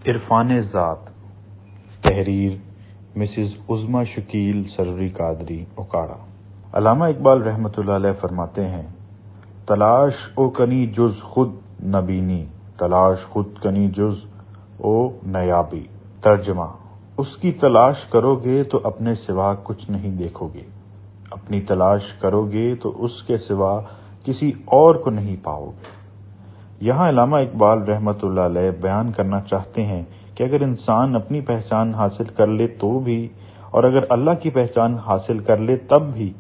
عرفان ذات، تحریر مسز عظمی شکیل سروری قادری اکاڑا۔ علامہ اقبال رحمۃ اللہ علیہ فرماتے ہیں، تلاش او کنی جز خود نبینی، تلاش خود کنی جز او نیابی۔ ترجمہ: اس کی تلاش کرو گے تو اپنے سوا کچھ نہیں دیکھو گے، اپنی تلاش کرو گے تو اس کے سوا کسی اور کو نہیں پاؤ گے۔ یہاں علامہ اقبال رحمۃ اللہ علیہ بیان کرنا چاہتے ہیں کہ اگر انسان اپنی پہچان حاصل کر لے تو بھی، اور اگر اللہ کی پہچان حاصل کر لے تب بھی،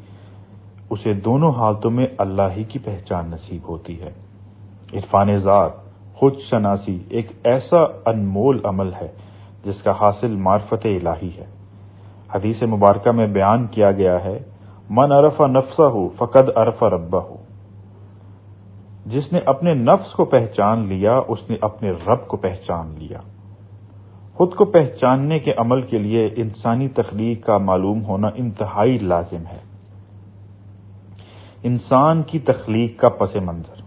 اسے دونوں حالتوں میں اللہ ہی کی پہچان نصیب ہوتی ہے۔ عرفان ذات، خود شناسی، ایک ایسا انمول عمل ہے جس کا حاصل معرفت الہی ہے۔ حدیث مبارکہ میں بیان کیا گیا ہے، من عرف نفسہ فقد عرف ربہ، جس نے اپنے نفس کو پہچان لیا اس نے اپنے رب کو پہچان لیا۔ خود کو پہچاننے کے عمل کے لیے انسانی تخلیق کا معلوم ہونا انتہائی لازم ہے۔ انسان کی تخلیق کا پس منظر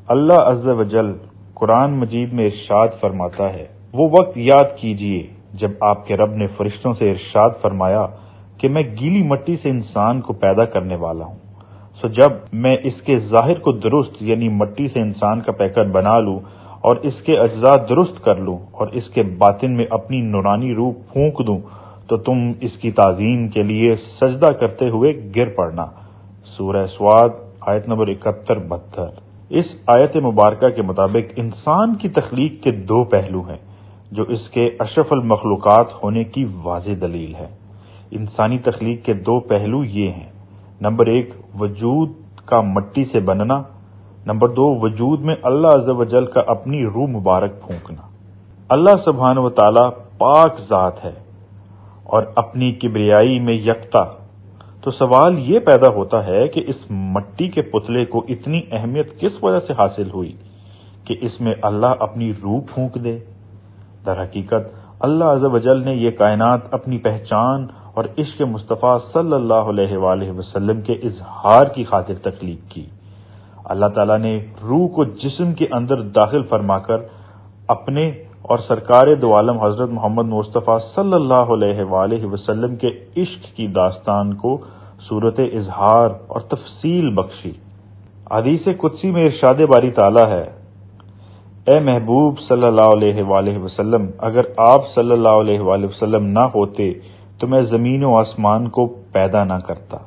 اللہ عز و جل قرآن مجید میں ارشاد فرماتا ہے، وہ وقت یاد کیجئے جب آپ کے رب نے فرشتوں سے ارشاد فرمایا کہ میں گیلی مٹی سے انسان کو پیدا کرنے والا ہوں، سو جب میں اس کے ظاہر کو درست یعنی مٹی سے انسان کا پیکر بنا لوں اور اس کے اجزاء درست کر لوں اور اس کے باطن میں اپنی نورانی روح پھونک دوں تو تم اس کی تعظیم کے لیے سجدہ کرتے ہوئے گر پڑنا۔ سورہ سواد آیت نمبر 71-72۔ اس آیت مبارکہ کے مطابق انسان کی تخلیق کے دو پہلو ہیں جو اس کے اشرف المخلوقات ہونے کی واضح دلیل ہے۔ انسانی تخلیق کے دو پہلو یہ ہیں، نمبر 1 وجود کا مٹی سے بننا، نمبر 2 وجود میں اللہ عز و جل کا اپنی روح مبارک پھونکنا۔ اللہ سبحانہ و تعالی پاک ذات ہے اور اپنی کبریائی میں یکتا، تو سوال یہ پیدا ہوتا ہے کہ اس مٹی کے پتلے کو اتنی اہمیت کس وجہ سے حاصل ہوئی کہ اس میں اللہ اپنی روح پھونک دے؟ در حقیقت اللہ عز و جل نے یہ کائنات اپنی پہچان اور عشق مصطفیٰ صلی اللہ علیہ وآلہ وسلم کے اظہار کی خاطر تخلیق کی۔ اللہ تعالیٰ نے روح کو جسم کے اندر داخل فرما کر اپنے اور سرکار دو عالم حضرت محمد مصطفیٰ صلی اللہ علیہ وآلہ وسلم کے عشق کی داستان کو صورت اظہار اور تفصیل بخشی۔ حدیث قدسی میں ارشاد باری تعالیٰ ہے، اے محبوب صلی اللہ علیہ وآلہ وسلم، اگر آپ صلی اللہ علیہ وآلہ وسلم نہ ہوتے تو میں زمین و آسمان کو پیدا نہ کرتا۔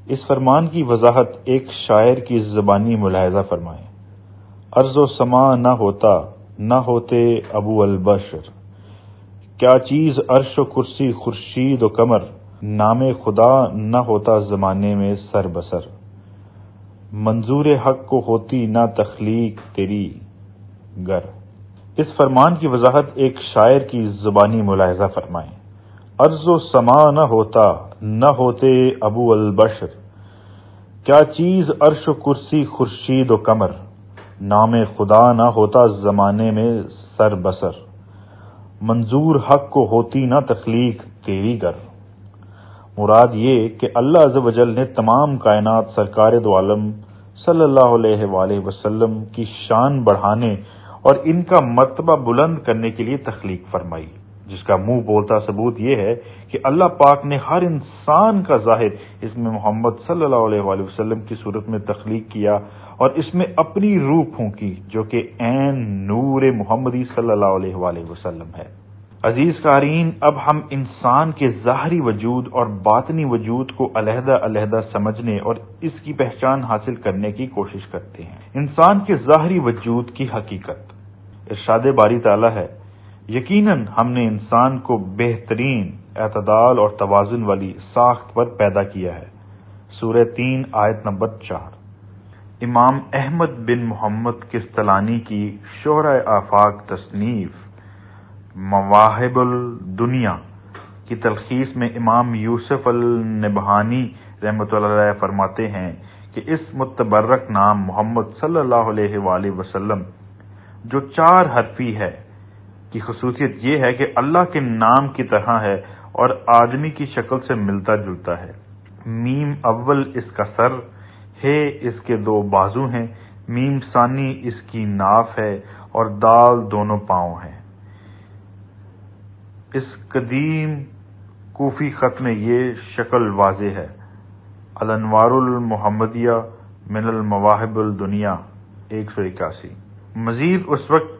اس فرمان کی وضاحت ایک شاعر کی زبانی ملاحظہ فرمائیں، ارض و سما نہ ہوتا، نہ ہوتے ابو البشر، کیا چیز عرش و کرسی خورشید و قمر، نام خدا نہ ہوتا زمانے میں سر بسر، منظور حق کو ہوتی نہ تخلیق تیری گر۔ اس فرمان کی وضاحت ایک شاعر کی زبانی ملاحظہ فرمائیں، ارض و سما نہ ہوتا، نہ ہوتے ابو البشر، کیا چیز عرش و کرسی خورشید و قمر، نام خدا نہ ہوتا زمانے میں سر بسر، منظور حق کو ہوتی نہ تخلیق تیری گر۔ مراد یہ کہ اللہ عز و جل نے تمام کائنات سرکار دو عالم صلی اللہ علیہ وآلہ وسلم کی شان بڑھانے اور ان کا مرتبہ بلند کرنے کے لیے تخلیق فرمائی، جس کا منہ بولتا ثبوت یہ ہے کہ اللہ پاک نے ہر انسان کا ظاہر اس میں محمد صلی اللہ علیہ وآلہ وسلم کی صورت میں تخلیق کیا اور اس میں اپنی روح پھونکی جو کہ عین نور محمدی صلی اللہ علیہ وآلہ وسلم ہے۔ عزیز قارئین، اب ہم انسان کے ظاہری وجود اور باطنی وجود کو علیحدہ علیحدہ سمجھنے اور اس کی پہچان حاصل کرنے کی کوشش کرتے ہیں۔ انسان کے ظاہری وجود کی حقیقت، ارشاد باری تعالیٰ ہے، یقیناً ہم نے انسان کو بہترین اعتدال اور توازن والی ساخت پر پیدا کیا ہے۔ سورہ 3 آیت نمبر 4۔ امام احمد بن محمد کستلانی کی شہرۂ آفاق تصنیف مواہب الدنیا کی تلخیص میں امام یوسف النبہانی رحمۃ اللہ علیہ فرماتے ہیں کہ اس متبرک نام محمد صلی اللہ علیہ وآلہ وسلم جو 4 حرفی ہے کی خصوصیت یہ ہے کہ اللہ کے نام کی طرح ہے اور آدمی کی شکل سے ملتا جلتا ہے۔ میم اول اس کا سر ہے، اس کے 2 بازو ہیں، میم ثانی اس کی ناف ہے اور دال دونوں پاؤں ہیں۔ اس قدیم کوفی خط میں یہ شکل واضح ہے: الانوار المحمدیہ من المواہب الدنیا 181۔ مزید اس وقت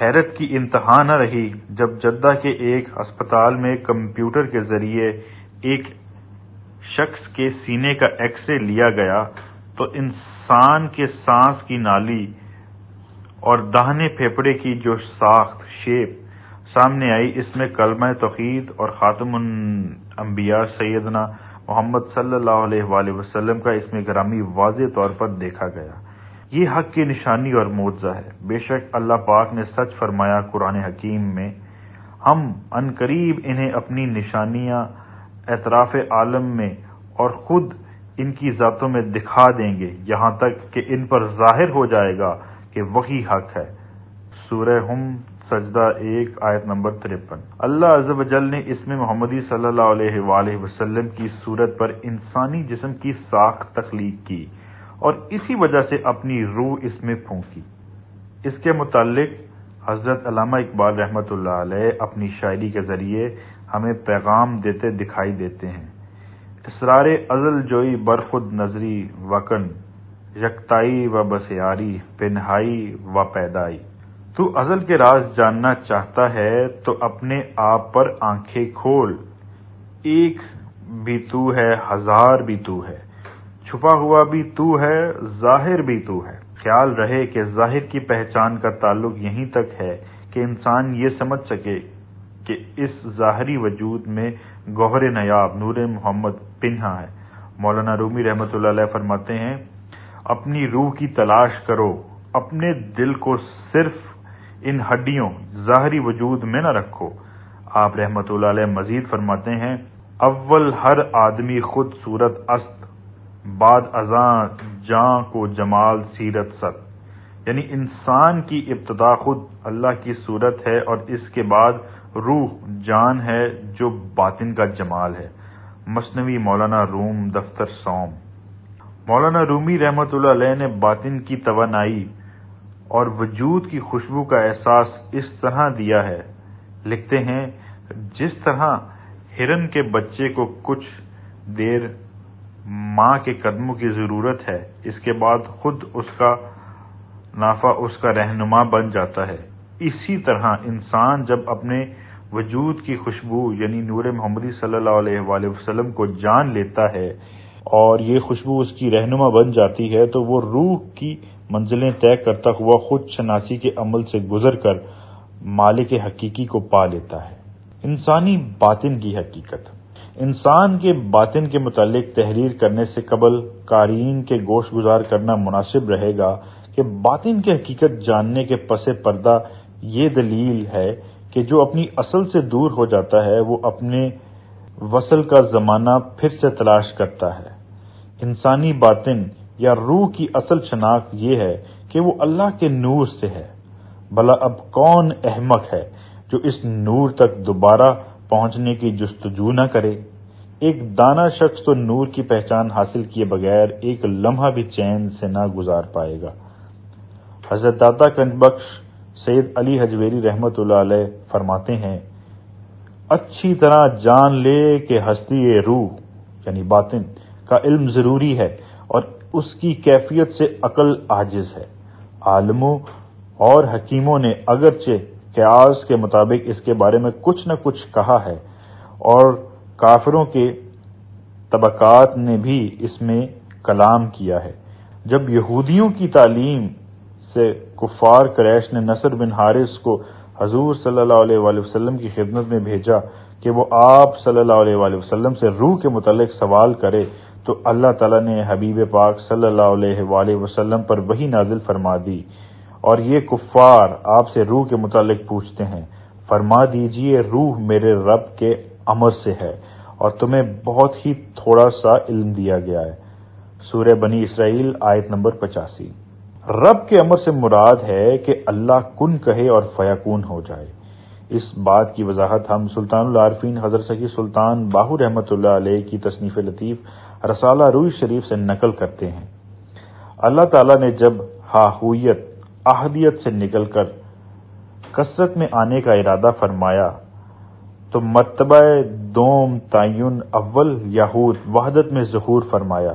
حیرت کی انتہا نہ رہی جب جدہ کے ایک ہسپتال میں کمپیوٹر کے ذریعے ایک شخص کے سینے کا ایکس رے لیا گیا تو انسان کے سانس کی نالی اور داہنے پھیپھڑے کی جو ساخت شیپ سامنے آئی، اس میں کلمہ توحید اور خاتم الانبیاء سیدنا محمد صلی اللہ علیہ وآلہ وسلم کا اسم گرامی واضح طور پر دیکھا گیا۔ یہ حق کی نشانی اور معجزہ ہے۔ بے شک اللہ پاک نے سچ فرمایا قرآن حکیم میں، ہم عنقریب انہیں اپنی نشانیاں اطراف عالم میں اور خود ان کی ذاتوں میں دکھا دیں گے، یہاں تک کہ ان پر ظاہر ہو جائے گا کہ وہی حق ہے۔ سورہ ہم سجدہ 1 آیت نمبر 53۔ اللہ عز و جل نے اسم محمدی صلی اللہ علیہ وآلہ وسلم کی صورت پر انسانی جسم کی ساخت تخلیق کی اور اسی وجہ سے اپنی روح اس میں پھونکی۔ اس کے متعلق حضرت علامہ اقبال رحمۃ اللہ علیہ اپنی شاعری کے ذریعے ہمیں پیغام دیتے دکھائی دیتے ہیں: اسرار ازل جوئی برخود نظری وکن، یکتائی و بسیاری پنہائی و پیدائی۔ تو ازل کے راز جاننا چاہتا ہے تو اپنے آپ پر آنکھیں کھول، ایک بھی تو ہے، ہزار بھی تو ہے، چھپا ہوا بھی تو ہے، ظاہر بھی تو ہے۔ خیال رہے کہ ظاہر کی پہچان کا تعلق یہیں تک ہے کہ انسان یہ سمجھ سکے کہ اس ظاہری وجود میں گوہر نیاب نور محمد پنہاں ہے۔ مولانا رومی رحمۃ اللہ علیہ فرماتے ہیں: اپنی روح کی تلاش کرو، اپنے دل کو صرف ان ہڈیوں ظاہری وجود میں نہ رکھو۔ آپ رحمۃ اللہ علیہ مزید فرماتے ہیں: اول ہر آدمی خود صورت است، بعد ازاں جاں کو جمال سیرت ست۔ یعنی انسان کی ابتدا خود اللہ کی صورت ہے اور اس کے بعد روح جان ہے جو باطن کا جمال ہے۔ مثنوی مولانا روم دفتر سوم۔ مولانا رومی رحمۃ اللہ علیہ نے باطن کی توانائی اور وجود کی خوشبو کا احساس اس طرح دیا ہے، لکھتے ہیں: جس طرح ہرن کے بچے کو کچھ دیر ماں کے قدموں کی ضرورت ہے، اس کے بعد خود اس کا نافع اس کا رہنما بن جاتا ہے، اسی طرح انسان جب اپنے وجود کی خوشبو یعنی نور محمدی صلی اللہ علیہ وآلہ وسلم کو جان لیتا ہے اور یہ خوشبو اس کی رہنما بن جاتی ہے تو وہ روح کی منزلیں طے کرتا ہوا خود شناسی کے عمل سے گزر کر مالک حقیقی کو پا لیتا ہے۔ انسانی باطن کی حقیقت۔ انسان کے باطن کے متعلق تحریر کرنے سے قبل قارئین کے گوش گزار کرنا مناسب رہے گا کہ باطن کی حقیقت جاننے کے پس پردہ یہ دلیل ہے کہ جو اپنی اصل سے دور ہو جاتا ہے وہ اپنے وصل کا زمانہ پھر سے تلاش کرتا ہے۔ انسانی باطن یا روح کی اصل شناخت یہ ہے کہ وہ اللہ کے نور سے ہے۔ بھلا اب کون احمق ہے جو اس نور تک دوبارہ پہنچنے کی جستجو نہ کرے؟ ایک دانا شخص تو نور کی پہچان حاصل کیے بغیر ایک لمحہ بھی چین سے نہ گزار پائے گا۔ حضرت داتا کنج بخش سید علی حجویری رحمۃ اللہ علیہ فرماتے ہیں: اچھی طرح جان لے کہ ہستی روح یعنی باطن کا علم ضروری ہے اور اس کی کیفیت سے عقل عاجز ہے۔ عالموں اور حکیموں نے اگرچہ قیاس کے مطابق اس کے بارے میں کچھ نہ کچھ کہا ہے اور کافروں کے طبقات نے بھی اس میں کلام کیا ہے۔ جب یہودیوں کی تعلیم سے کفار قریش نے نصر بن حارث کو حضور صلی اللہ علیہ وآلہ وسلم کی خدمت میں بھیجا کہ وہ آپ صلی اللہ علیہ وآلہ وسلم سے روح کے متعلق سوال کرے تو اللہ تعالیٰ نے حبیب پاک صلی اللہ علیہ وآلہ وسلم پر وحی نازل فرما دی، اور یہ کفار آپ سے روح کے متعلق پوچھتے ہیں، فرما دیجئے روح میرے رب کے امر سے ہے اور تمہیں بہت ہی تھوڑا سا علم دیا گیا ہے۔ سورہ بنی اسرائیل آیت نمبر 85۔ رب کے امر سے مراد ہے کہ اللہ کن کہے اور فیکون ہو جائے۔ اس بات کی وضاحت ہم سلطان العارفین حضرت سخی سلطان باہو رحمۃ اللہ علیہ کی تصنیف لطیف رسالہ روح شریف سے نقل کرتے ہیں۔ اللہ تعالیٰ نے جب ہاہویت احدیت سے نکل کر کثرت میں آنے کا ارادہ فرمایا تو مرتبہ دوم تعین اول یاہود وحدت میں ظہور فرمایا،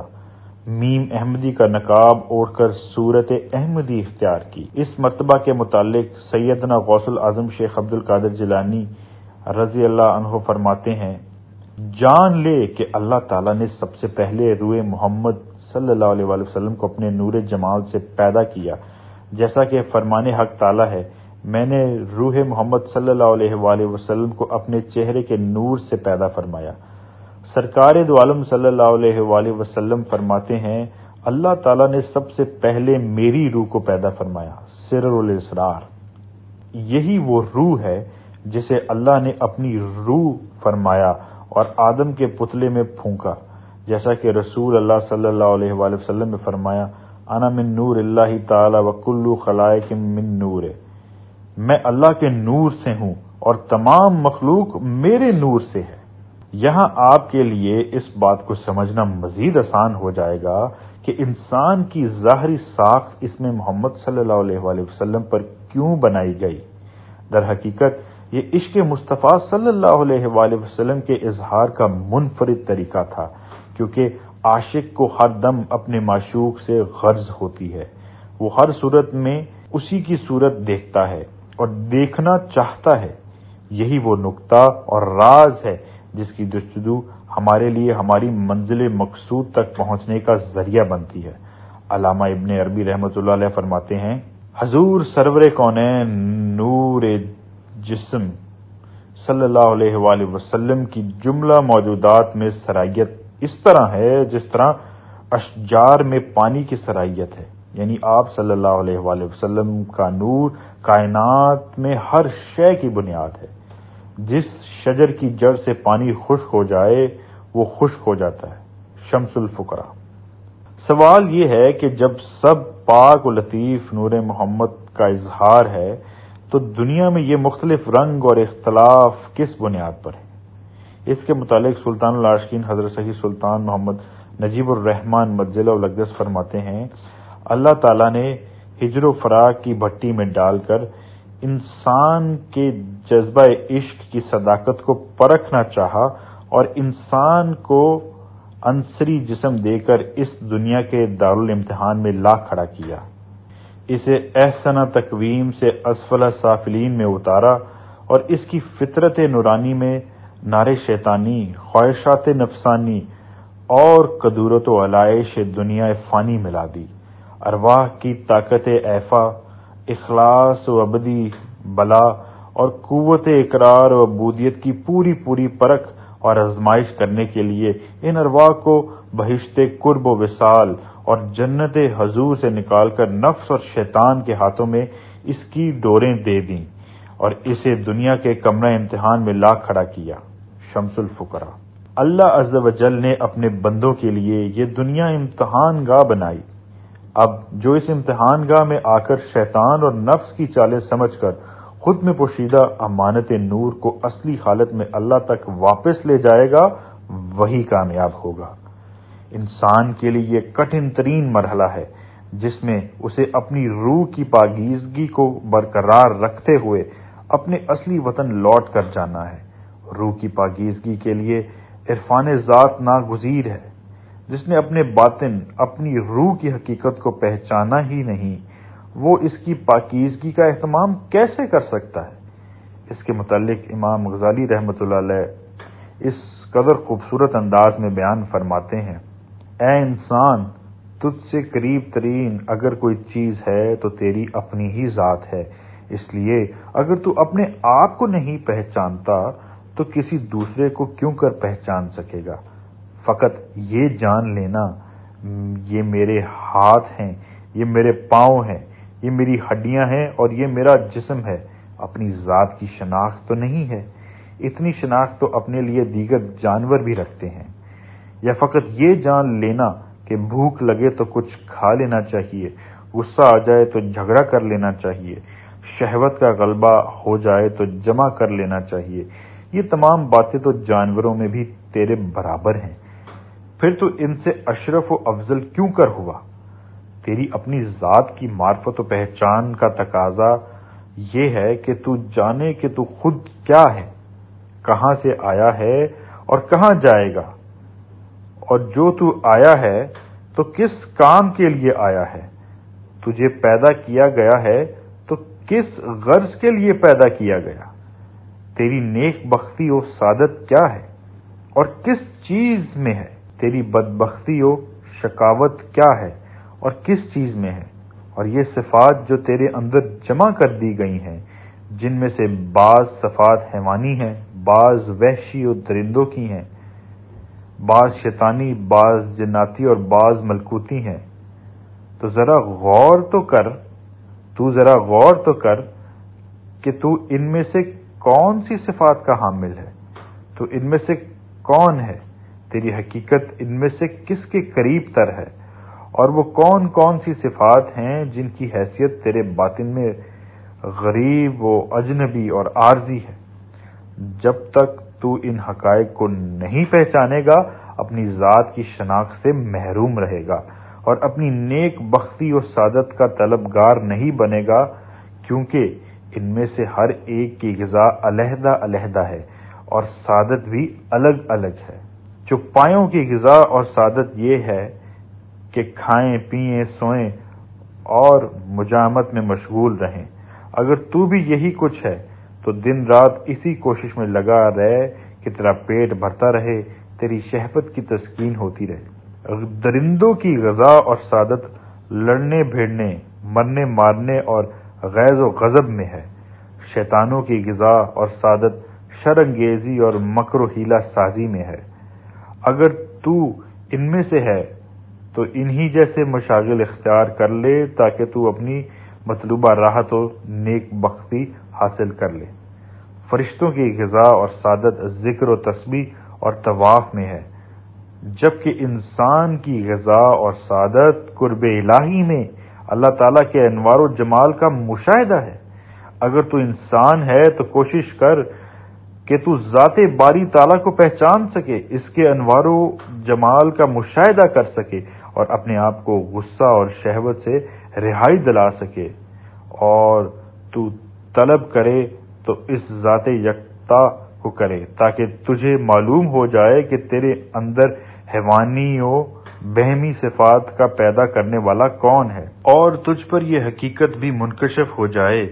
میم احمدی کا نقاب اوڑھ کر صورت احمدی اختیار کی۔ اس مرتبہ کے متعلق سیدنا غوث العظم شیخ عبد القادر جیلانی رضی اللہ عنہ فرماتے ہیں، جان لے کہ اللہ تعالیٰ نے سب سے پہلے روح محمد صلی اللہ علیہ وآلہ وسلم کو اپنے نور جمال سے پیدا کیا، جیسا کہ فرمان حق تعالیٰ ہے، میں نے روح محمد صلی اللہ علیہ وآلہ وسلم کو اپنے چہرے کے نور سے پیدا فرمایا۔ سرکار دو عالم صلی اللہ علیہ وآلہ وسلم فرماتے ہیں، اللہ تعالیٰ نے سب سے پہلے میری روح کو پیدا فرمایا، سر الاسرار۔ یہی وہ روح ہے جسے اللہ نے اپنی روح فرمایا اور آدم کے پتلے میں پھونکا، جیسا کہ رسول اللہ صلی اللہ علیہ وآلہ وسلم نے فرمایا، انا من نور اللہ تعالی وکل خلائق من نور، میں اللہ کے نور سے ہوں اور تمام مخلوق میرے نور سے ہے۔ یہاں آپ کے لیے اس بات کو سمجھنا مزید آسان ہو جائے گا کہ انسان کی ظاہری ساخت اس میں محمد صلی اللہ علیہ وآلہ وسلم پر کیوں بنائی گئی۔ در حقیقت یہ عشق مصطفیٰ صلی اللہ علیہ وآلہ وسلم کے اظہار کا منفرد طریقہ تھا، کیونکہ عاشق کو ہر دم اپنے معشوق سے غرض ہوتی ہے، وہ ہر صورت میں اسی کی صورت دیکھتا ہے اور دیکھنا چاہتا ہے۔ یہی وہ نقطہ اور راز ہے جس کی جستجو ہمارے لیے ہماری منزل مقصود تک پہنچنے کا ذریعہ بنتی ہے۔ علامہ ابن عربی رحمۃ اللہ علیہ فرماتے ہیں، حضور سرور کونین نور جسم صلی اللہ علیہ وآلہ وسلم کی جملہ موجودات میں سرائیت اس طرح ہے جس طرح اشجار میں پانی کی سرائیت ہے، یعنی آپ صلی اللہ علیہ وآلہ وسلم کا نور کائنات میں ہر شے کی بنیاد ہے۔ جس شجر کی جڑ سے پانی خشک ہو جائے وہ خشک ہو جاتا ہے۔ شمس الفقراء۔ سوال یہ ہے کہ جب سب پاک و لطیف نور محمد کا اظہار ہے تو دنیا میں یہ مختلف رنگ اور اختلاف کس بنیاد پر ہے؟ اس کے متعلق سلطان العاشقین حضرت سید سلطان محمد نجیب الرحمن مجل الاقدس فرماتے ہیں، اللہ تعالیٰ نے ہجر و فراق کی بھٹی میں ڈال کر انسان کے جذبہ عشق کی صداقت کو پرکھنا چاہا اور انسان کو عنصری جسم دے کر اس دنیا کے دارالامتحان میں لا کھڑا کیا، اسے احسن تقویم سے اسفل سافلین میں اتارا اور اس کی فطرت نورانی میں نار شیطانی، خواہشات نفسانی اور قدورت و علائش دنیا فانی ملا دی۔ ارواح کی طاقت ایفا، اخلاص و ابدی بلا اور قوت اقرار و عبودیت کی پوری پرکھ اور آزمائش کرنے کے لیے ان ارواح کو بہشت قرب و وصال اور جنت حضور سے نکال کر نفس اور شیطان کے ہاتھوں میں اس کی ڈوریں دے دیں اور اسے دنیا کے کمرہ امتحان میں لا کھڑا کیا۔ شمس الفقراء۔ اللہ عز و جل نے اپنے بندوں کے لیے یہ دنیا امتحان گاہ بنائی۔ اب جو اس امتحان گاہ میں آ کر شیطان اور نفس کی چالیں سمجھ کر خود میں پوشیدہ امانت نور کو اصلی حالت میں اللہ تک واپس لے جائے گا، وہی کامیاب ہوگا۔ انسان کے لیے یہ کٹھن ترین مرحلہ ہے جس میں اسے اپنی روح کی پاکیزگی کو برقرار رکھتے ہوئے اپنے اصلی وطن لوٹ کر جانا ہے۔ روح کی پاکیزگی کے لیے عرفان ذات ناگزیر ہے۔ جس نے اپنے باطن، اپنی روح کی حقیقت کو پہچانا ہی نہیں، وہ اس کی پاکیزگی کا اہتمام کیسے کر سکتا ہے؟ اس کے متعلق امام غزالی رحمۃ اللہ علیہ اس قدر خوبصورت انداز میں بیان فرماتے ہیں، اے انسان، تجھ سے قریب ترین اگر کوئی چیز ہے تو تیری اپنی ہی ذات ہے، اس لیے اگر تو اپنے آپ کو نہیں پہچانتا تو کسی دوسرے کو کیوں کر پہچان سکے گا؟ فقط یہ جان لینا، یہ میرے ہاتھ ہیں، یہ میرے پاؤں ہیں، یہ میری ہڈیاں ہیں اور یہ میرا جسم ہے، اپنی ذات کی شناخت تو نہیں ہے۔ اتنی شناخت تو اپنے لیے دیگر جانور بھی رکھتے ہیں۔ یا فقط یہ جان لینا کہ بھوک لگے تو کچھ کھا لینا چاہیے، غصہ آ جائے تو جھگڑا کر لینا چاہیے، شہوت کا غلبہ ہو جائے تو جمع کر لینا چاہیے، یہ تمام باتیں تو جانوروں میں بھی تیرے برابر ہیں، پھر تو ان سے اشرف و افضل کیوں کر ہوا؟ تیری اپنی ذات کی معرفت و پہچان کا تقاضا یہ ہے کہ تو جانے کہ تو خود کیا ہے۔ کہاں سے آیا ہے اور کہاں جائے گا، اور جو تو آیا ہے تو کس کام کے لیے آیا ہے، تجھے پیدا کیا گیا ہے تو کس غرض کے لیے پیدا کیا گیا، تیری نیک بختی و سعادت کیا ہے اور کس چیز میں ہے، تیری بدبختی و شقاوت کیا ہے اور کس چیز میں ہے، اور یہ صفات جو تیرے اندر جمع کر دی گئی ہیں، جن میں سے بعض صفات حیوانی ہیں، بعض وحشی و درندوں کی ہیں، بعض شیطانی، بعض جناتی اور بعض ملکوتی ہیں، تو ذرا غور تو کر کہ تو ان میں سے کون سی صفات کا حامل ہے، تو ان میں سے کون ہے، تیری حقیقت ان میں سے کس کے قریب تر ہے، اور وہ کون کون سی صفات ہیں جن کی حیثیت تیرے باطن میں غریب و اجنبی اور عارضی ہے۔ جب تک تو ان حقائق کو نہیں پہچانے گا، اپنی ذات کی شناخت سے محروم رہے گا اور اپنی نیک بختی و سعادت کا طلبگار نہیں بنے گا، کیونکہ ان میں سے ہر ایک کی غذا علیحدہ علیحدہ ہے اور سعادت بھی الگ الگ ہے۔ چوپایوں کی غذا اور سعادت یہ ہے کہ کھائیں پئیں سوئیں اور مجامت میں مشغول رہیں۔ اگر تو بھی یہی کچھ ہے تو دن رات اسی کوشش میں لگا رہے کہ تیرا پیٹ بھرتا رہے، تیری شہوت کی تسکین ہوتی رہے۔ درندوں کی غذا اور سعادت لڑنے بھیڑنے، مرنے مارنے اور غیظ و غضب میں ہے۔ شیطانوں کی غذا اور سعادت شر انگیزی اور مکر و حیلہ سازی میں ہے۔ اگر تو ان میں سے ہے تو انہی جیسے مشاغل اختیار کر لے تاکہ تو اپنی مطلوبہ راحت و نیک بختی حاصل کر لے۔ فرشتوں کی غذا اور سعادت ذکر و تسبیح اور طواف میں ہے، جبکہ انسان کی غذا اور سعادت قرب الہی میں اللہ تعالیٰ کے انوار و جمال کا مشاہدہ ہے۔ اگر تو انسان ہے تو کوشش کر کہ تو ذات باری تعالیٰ کو پہچان سکے، اس کے انوار و جمال کا مشاہدہ کر سکے اور اپنے آپ کو غصہ اور شہوت سے رہائی دلا سکے، اور تو طلب کرے تو اس ذات یکتا کو کرے تاکہ تجھے معلوم ہو جائے کہ تیرے اندر حیوانی و بہمی صفات کا پیدا کرنے والا کون ہے، اور تجھ پر یہ حقیقت بھی منکشف ہو جائے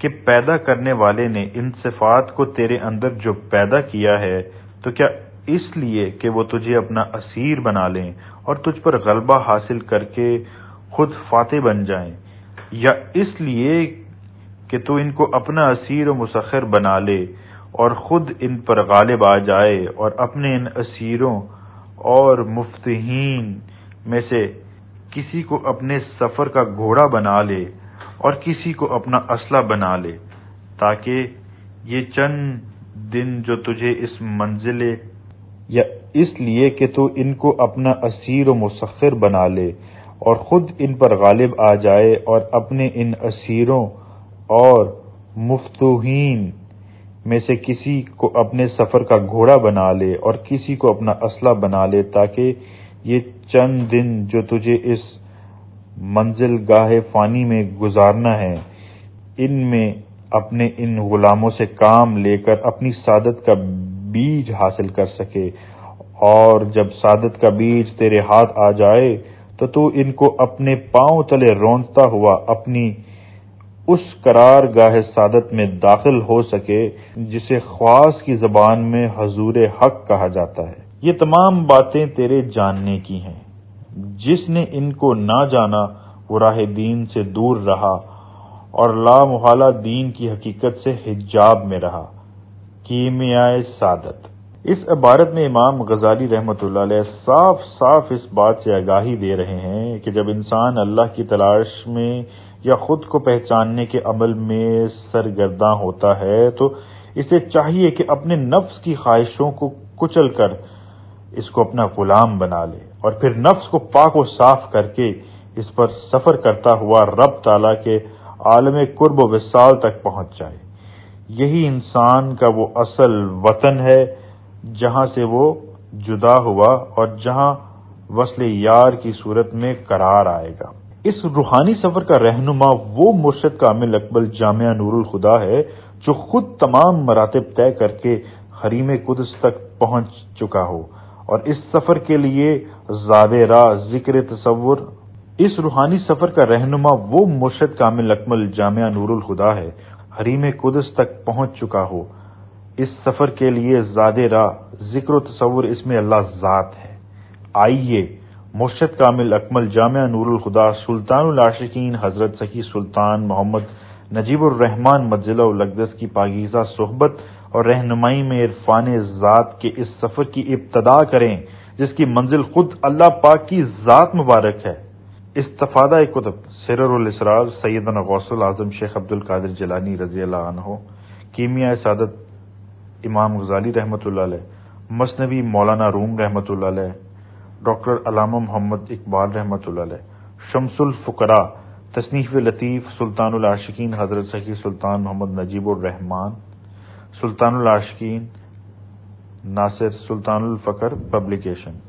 کہ پیدا کرنے والے نے ان صفات کو تیرے اندر جو پیدا کیا ہے تو کیا اس لیے کہ وہ تجھے اپنا اسیر بنا لیں اور تجھ پر غلبہ حاصل کر کے خود فاتح بن جائیں، یا اس لیے کہ تو ان کو اپنا اسیر و مسخر بنا لے اور خود ان پر غالب آ جائے، اور اپنے ان اسیروں اور مفتحین میں سے کسی کو اپنے سفر کا گھوڑا بنا لے اور کسی کو اپنا اسلحہ بنا لے، تاکہ یہ چند دن جو تجھے اس منزل، یا اس لیے کہ تو ان کو اپنا اسیر و مسخر بنا لے اور خود ان پر غالب آ جائے، اور اپنے ان اسیروں اور مفتوحین میں سے کسی کو اپنے سفر کا گھوڑا بنا لے اور کسی کو اپنا اسلحہ بنا لے، تاکہ یہ چند دن جو تجھے اس منزل گاہ فانی میں گزارنا ہے، ان میں اپنے ان غلاموں سے کام لے کر اپنی سعادت کا بیج حاصل کر سکے، اور جب سعادت کا بیج تیرے ہاتھ آ جائے تو ان کو اپنے پاؤں تلے رونتا ہوا اپنی اس قرار گاہ سعادت میں داخل ہو سکے جسے خواص کی زبان میں حضور حق کہا جاتا ہے۔ یہ تمام باتیں تیرے جاننے کی ہیں۔ جس نے ان کو نہ جانا وہ راہ دین سے دور رہا اور لا محالہ دین کی حقیقت سے حجاب میں رہا۔ کیمیائے سعادت۔ اس عبارت میں امام غزالی رحمۃ اللہ علیہ صاف صاف اس بات سے آگاہی دے رہے ہیں کہ جب انسان اللہ کی تلاش میں یا خود کو پہچاننے کے عمل میں سرگرداں ہوتا ہے تو اسے چاہیے کہ اپنے نفس کی خواہشوں کو کچل کر اس کو اپنا غلام بنا لے، اور پھر نفس کو پاک و صاف کر کے اس پر سفر کرتا ہوا رب تعالیٰ کے عالم قرب و وصال تک پہنچ جائے۔ یہی انسان کا وہ اصل وطن ہے جہاں سے وہ جدا ہوا اور جہاں وصل یار کی صورت میں قرار آئے گا۔ اس روحانی سفر کا رہنما وہ مرشد کامل اقبل جامعہ نور الخدا ہے جو خود تمام مراتب طے کر کے حریم قدس تک پہنچ چکا ہو اور اس سفر کے لیے زاد راہ ذکر تصور، اس روحانی سفر کا رہنما وہ مرشد کامل اکمل جامعہ نور الہدا ہے۔ حریم قدس تک پہنچ چکا ہو، اس سفر کے لیے زاد راہ ذکر و تصور اس میں اللہ ذات ہے۔ آئیے مرشد کامل اکمل جامعہ نور الہدا سلطان العاشقین حضرت سخی سلطان محمد نجیب الرحمن مجلہ الاقدس کی پاکیزہ صحبت اور رہنمائی میں عرفان ذات کے اس سفر کی ابتدا کریں جس کی منزل خود اللہ پاک کی ذات مبارک ہے۔ استفادہ کتب: سرر الاسرار سیدنا غوث الاعظم شیخ عبد القادر جیلانی رضی اللہ عنہ، کیمیائے سعادت امام غزالی رحمۃ اللہ علیہ، مثنوی مولانا روم رحمۃ اللہ علیہ، ڈاکٹر علامہ محمد اقبال رحمۃ اللہ علیہ، شمس الفقراء تصنیف لطیف سلطان العاشقین حضرت سخی سلطان محمد نجیب الرحمن، سلطان العاشقین ناصر سلطان الفقر پبلیکیشن۔